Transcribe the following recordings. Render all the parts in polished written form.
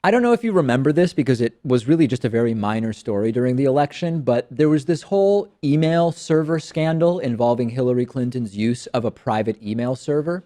I don't know if you remember this because it was really just a very minor story during the election, but there was this whole email server scandal involving Hillary Clinton's use of a private email server.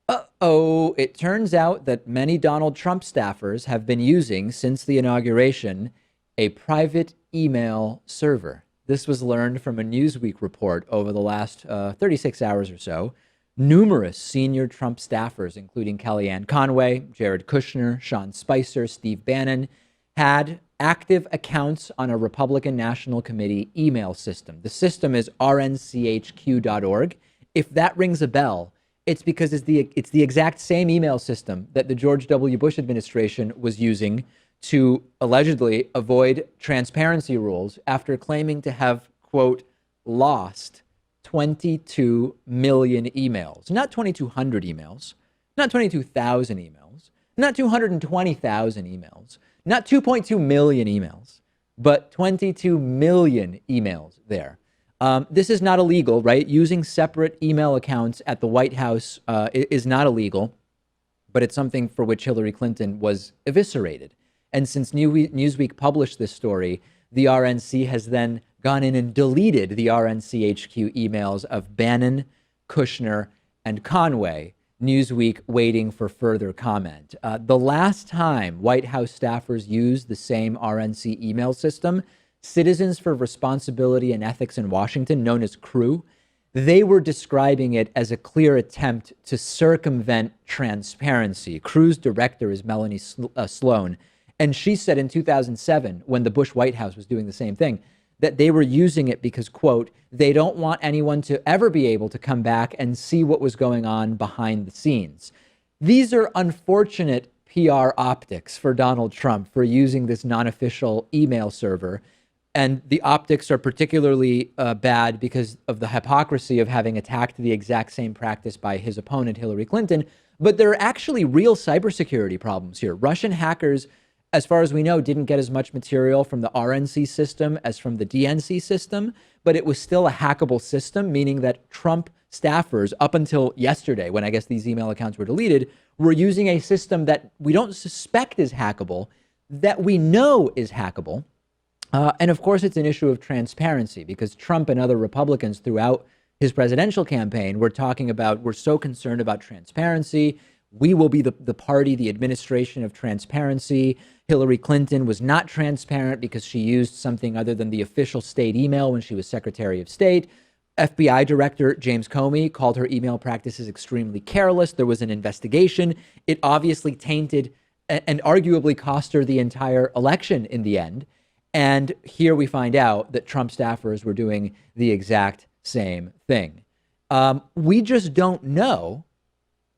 Uh-oh, it turns out that many Donald Trump staffers have been using, since the inauguration, a private email server. This was learned from a Newsweek report over the last 36 hours or so. Numerous senior Trump staffers, including Kellyanne Conway, Jared Kushner, Sean Spicer, Steve Bannon, had active accounts on a Republican National Committee email system. The system is rnchq.org. If that rings a bell, it's because it's the exact same email system that the George W. Bush administration was using to allegedly avoid transparency rules after claiming to have, quote, lost 22 million emails. Not 2,200 emails, not 22,000 emails, not 220,000 emails, not 2.2 million emails, but 22 million emails there. This is not illegal, right? Using separate email accounts at the White House is not illegal, but it's something for which Hillary Clinton was eviscerated. And since Newsweek published this story, the RNC has then gone in and deleted the RNCHQ emails of Bannon, Kushner, and Conway. Newsweek waiting for further comment. The last time White House staffers used the same RNC email system, Citizens for Responsibility and Ethics in Washington, known as CREW, they were describing it as a clear attempt to circumvent transparency. CREW's director is Melanie Sloan, and she said in 2007, when the Bush White House was doing the same thing, that they were using it because, quote, they don't want anyone to ever be able to come back and see what was going on behind the scenes. These are unfortunate PR optics for Donald Trump for using this non-official email server. And the optics are particularly bad because of the hypocrisy of having attacked the exact same practice by his opponent, Hillary Clinton. But there are actually real cybersecurity problems here. Russian hackers, as far as we know, didn't get as much material from the RNC system as from the DNC system, but it was still a hackable system, meaning that Trump staffers, up until yesterday, when I guess these email accounts were deleted, were using a system that we don't suspect is hackable, that we know is hackable. And of course, it's an issue of transparency because Trump and other Republicans throughout his presidential campaign were talking about, we're so concerned about transparency. We will be the party, the administration of transparency. Hillary Clinton was not transparent because she used something other than the official state email when she was Secretary of State. FBI Director James Comey called her email practices extremely careless. There was an investigation. It obviously tainted and arguably cost her the entire election in the end. And here we find out that Trump staffers were doing the exact same thing. We just don't know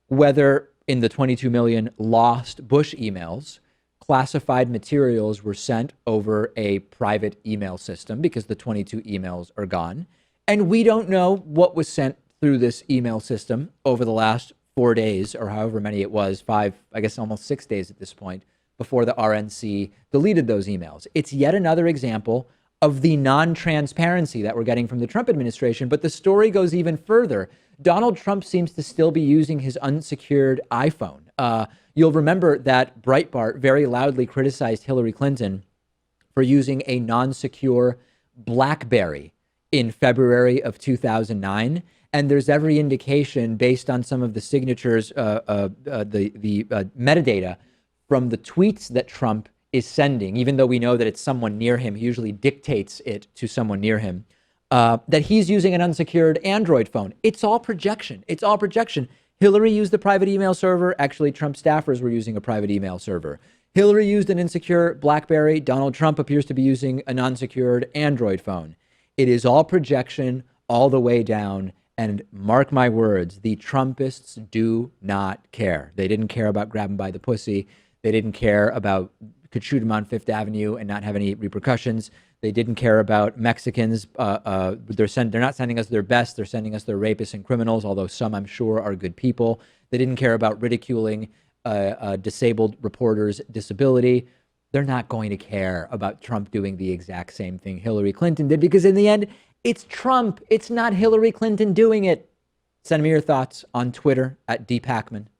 whether in the 22 million lost Bush emails, classified materials were sent over a private email system because the 22 emails are gone. And we don't know what was sent through this email system over the last 4 days or however many it was, 5, I guess almost 6 days at this point, before the RNC deleted those emails. It's yet another example of the non-transparency that we're getting from the Trump administration. But the story goes even further. Donald Trump seems to still be using his unsecured iPhone. You'll remember that Breitbart very loudly criticized Hillary Clinton for using a non-secure BlackBerry in February of 2009. And there's every indication, based on some of the signatures, the metadata from the tweets that Trump is sending, even though we know that it's someone near him, he usually dictates it to someone near him, that he's using an unsecured Android phone. It's all projection. It's all projection. Hillary used the private email server. Actually, Trump staffers were using a private email server. Hillary used an insecure BlackBerry. Donald Trump appears to be using an unsecured Android phone. It is all projection all the way down. And mark my words, the Trumpists do not care. They didn't care about grabbing by the pussy. They didn't care about could shoot him on Fifth Avenue and not have any repercussions. They didn't care about Mexicans. They're not sending us their best. They're sending us their rapists and criminals, although some, I'm sure, are good people. They didn't care about ridiculing disabled reporters' disability. They're not going to care about Trump doing the exact same thing Hillary Clinton did, because in the end, it's Trump. It's not Hillary Clinton doing it. Send me your thoughts on Twitter at @Pakman.